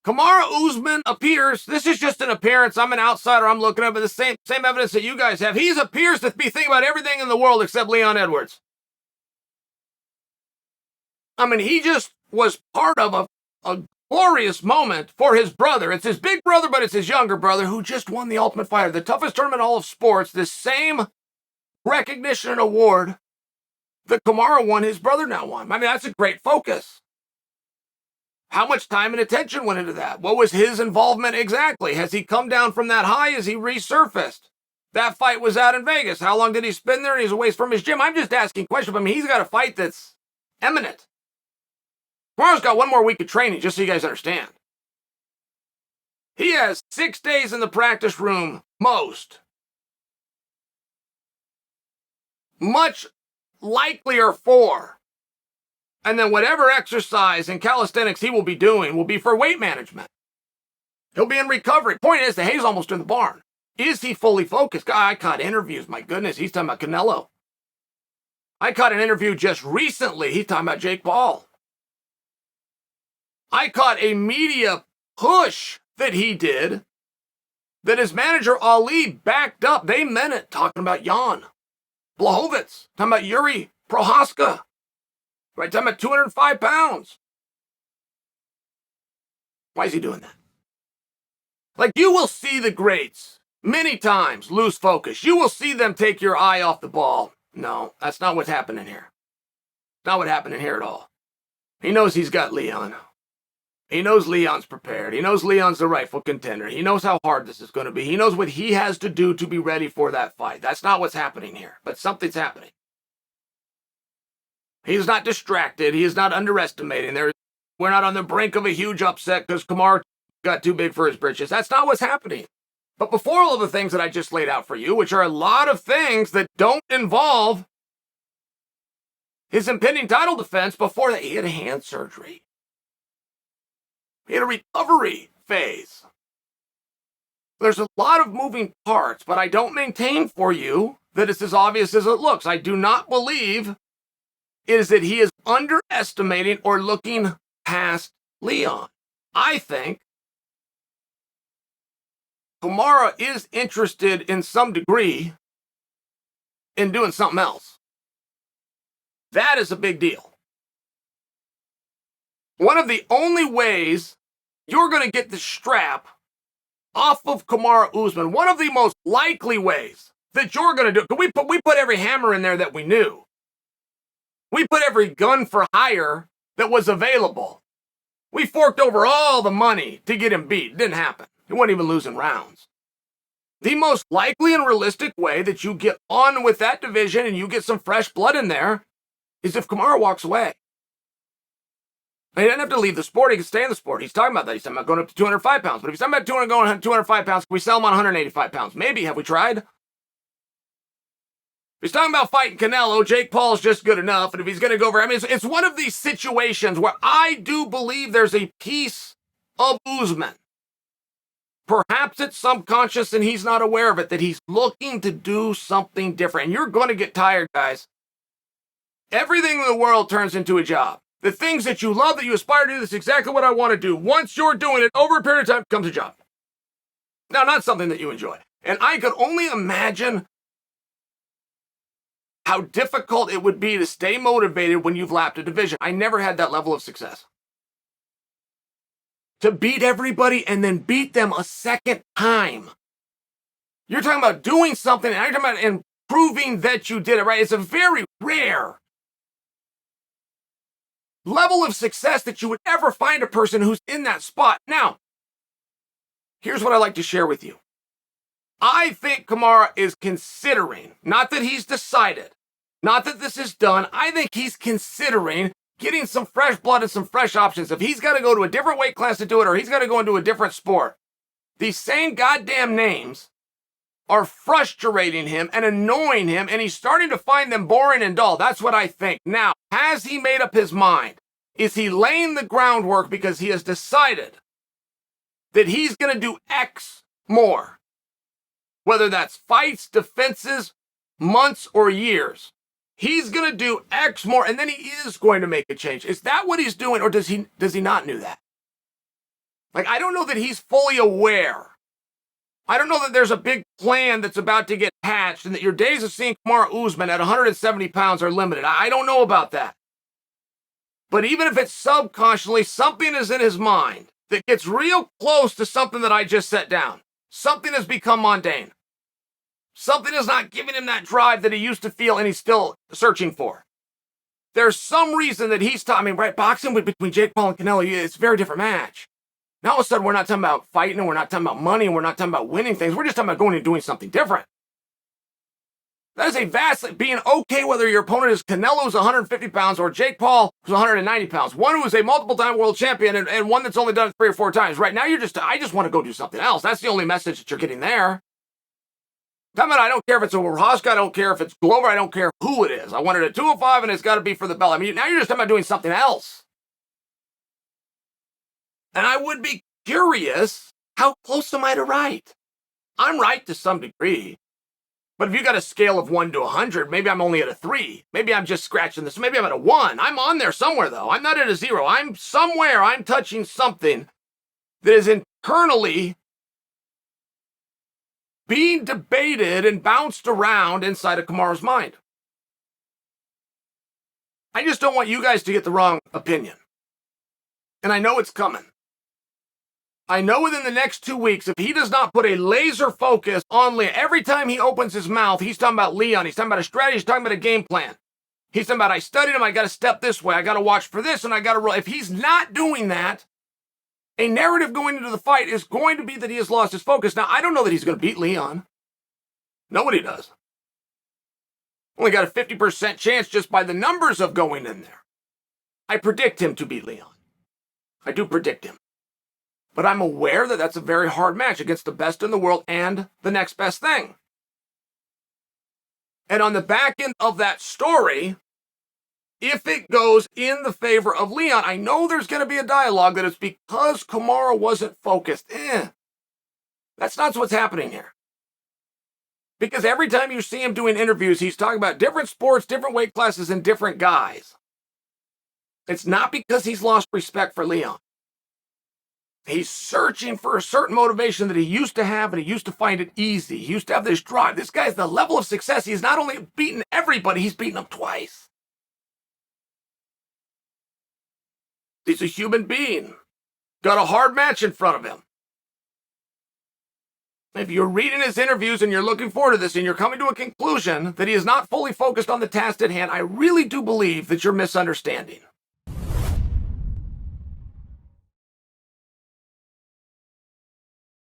Kamaru Usman appears, this is just an appearance, I'm an outsider, I'm looking up at the same evidence that you guys have. He appears to be thinking about everything in the world except Leon Edwards. I mean, he just was part of a glorious moment for his brother. It's his big brother, but it's his younger brother who just won the Ultimate Fighter, the toughest tournament in all of sports, this same recognition and award that Kamaru won, his brother now won. I mean, that's a great focus. How much time and attention went into that? What was his involvement exactly? Has he come down from that high? Has he resurfaced? That fight was out in Vegas. How long did he spend there? And he's away from his gym. I'm just asking questions. I mean, he's got a fight that's imminent. Kamaru's got one more week of training, just so you guys understand. He has 6 days in the practice room, most. Much likelier 4. And then whatever exercise and calisthenics he will be doing will be for weight management. He'll be in recovery. Point is, the hay's almost in the barn. Is he fully focused? I caught interviews. My goodness, he's talking about Canelo. I caught an interview just recently. He's talking about Jake Paul. I caught a media push that he did that his manager Ali backed up. They meant it, talking about Jan Blachowicz, talking about Yuri Prohaska. Right, talking about 205 pounds. Why is he doing that? Like, you will see the greats many times lose focus. You will see them take your eye off the ball. No, that's not what's happening here. Not what's happening here at all. He knows he's got Leon. He knows Leon's prepared. He knows Leon's the rightful contender. He knows how hard this is going to be. He knows what he has to do to be ready for that fight. That's not what's happening here, but something's happening. He's not distracted. He is not underestimating. We're not on the brink of a huge upset because Kamaru got too big for his britches. That's not what's happening. But before all of the things that I just laid out for you, which are a lot of things that don't involve his impending title defense, before that, he had a hand surgery. He had a recovery phase. There's a lot of moving parts, but I don't maintain for you that it's as obvious as it looks. I do not believe is that he is underestimating or looking past Leon. I think Kamaru is interested in some degree in doing something else. That is a big deal. One of the only ways you're going to get the strap off of Kamaru Usman, one of the most likely ways that you're going to do it, we put every hammer in there that we knew. We put every gun for hire that was available. We forked over all the money to get him beat. It didn't happen. He wasn't even losing rounds. The most likely and realistic way that you get on with that division and you get some fresh blood in there is if Kamaru walks away. He doesn't have to leave the sport. He can stay in the sport. He's talking about that. He's talking about going up to 205 pounds. But if he's talking about going 205 pounds, can we sell him on 185 pounds? Maybe. Have we tried? He's talking about fighting Canelo. Jake Paul's just good enough. And if he's going to go over, I mean, it's one of these situations where I do believe there's a piece of Usman. Perhaps it's subconscious and he's not aware of it, that he's looking to do something different. And you're going to get tired, guys. Everything in the world turns into a job. The things that you love, that you aspire to do, that's exactly what I want to do. Once you're doing it, over a period of time, it becomes a job. Now, not something that you enjoy. And I could only imagine how difficult it would be to stay motivated when you've lapped a division. I never had that level of success. To beat everybody and then beat them a second time. You're talking about doing something, and you're talking about proving that you did it, right? It's a very rare level of success that you would ever find a person who's in that spot. Now, here's what I'd like to share with you. I think Kamaru is considering, not that he's decided, not that this is done, I think he's considering getting some fresh blood and some fresh options. If he's got to go to a different weight class to do it, or he's got to go into a different sport, these same goddamn names are frustrating him and annoying him, and he's starting to find them boring and dull. That's what I think. Now, has he made up his mind? Is he laying the groundwork because he has decided that he's going to do X more? Whether that's fights, defenses, months, or years. He's going to do X more, and then he is going to make a change. Is that what he's doing, or does he not know that? Like, I don't know that he's fully aware. I don't know that there's a big plan that's about to get hatched and that your days of seeing Kamaru Usman at 170 pounds are limited. I don't know about that. But even if it's subconsciously, something is in his mind that gets real close to something that I just set down. Something has become mundane. Something is not giving him that drive that he used to feel and he's still searching for. There's some reason that he's right, boxing between Jake Paul and Canelo, it's a very different match. Now all of a sudden we're not talking about fighting and we're not talking about money and we're not talking about winning things. We're just talking about going and doing something different. That is a vastly, being okay whether your opponent is Canelo, who's 150 pounds, or Jake Paul, who's 190 pounds. One who is a multiple-time world champion and one that's only done it 3 or 4 times. Right now, I just want to go do something else. That's the only message that you're getting there. I don't care if it's a Rahaska, I don't care if it's Glover, I don't care who it is. I want it at 205 and it's got to be for the belt. Now you're just talking about doing something else. And I would be curious, how close am I to right? I'm right to some degree. But if you got a scale of 1 to 100, maybe I'm only at a 3. Maybe I'm just scratching this. Maybe I'm at a 1. I'm on there somewhere, though. I'm not at a 0. I'm somewhere. I'm touching something that is internally being debated and bounced around inside of Kamaru's mind. I just don't want you guys to get the wrong opinion. And I know it's coming. I know within the next 2 weeks, if he does not put a laser focus on Leon, every time he opens his mouth, he's talking about Leon. He's talking about a strategy. He's talking about a game plan. He's talking about, I studied him. I got to step this way. I got to watch for this, and I got to roll. If he's not doing that, a narrative going into the fight is going to be that he has lost his focus. Now, I don't know that he's going to beat Leon. Nobody does. Only got a 50% chance just by the numbers of going in there. I predict him to beat Leon. I do predict him. But I'm aware that that's a very hard match against the best in the world and the next best thing. And on the back end of that story, if it goes in the favor of Leon, I know there's going to be a dialogue that it's because Kamaru wasn't focused. That's not what's happening here. Because every time you see him doing interviews, he's talking about different sports, different weight classes, and different guys. It's not because he's lost respect for Leon. He's searching for a certain motivation that he used to have, and he used to find it easy. He used to have this drive. This guy's the level of success. He's not only beaten everybody, he's beaten them twice. He's a human being. Got a hard match in front of him. If you're reading his interviews and you're looking forward to this and you're coming to a conclusion that he is not fully focused on the task at hand, I really do believe that you're misunderstanding.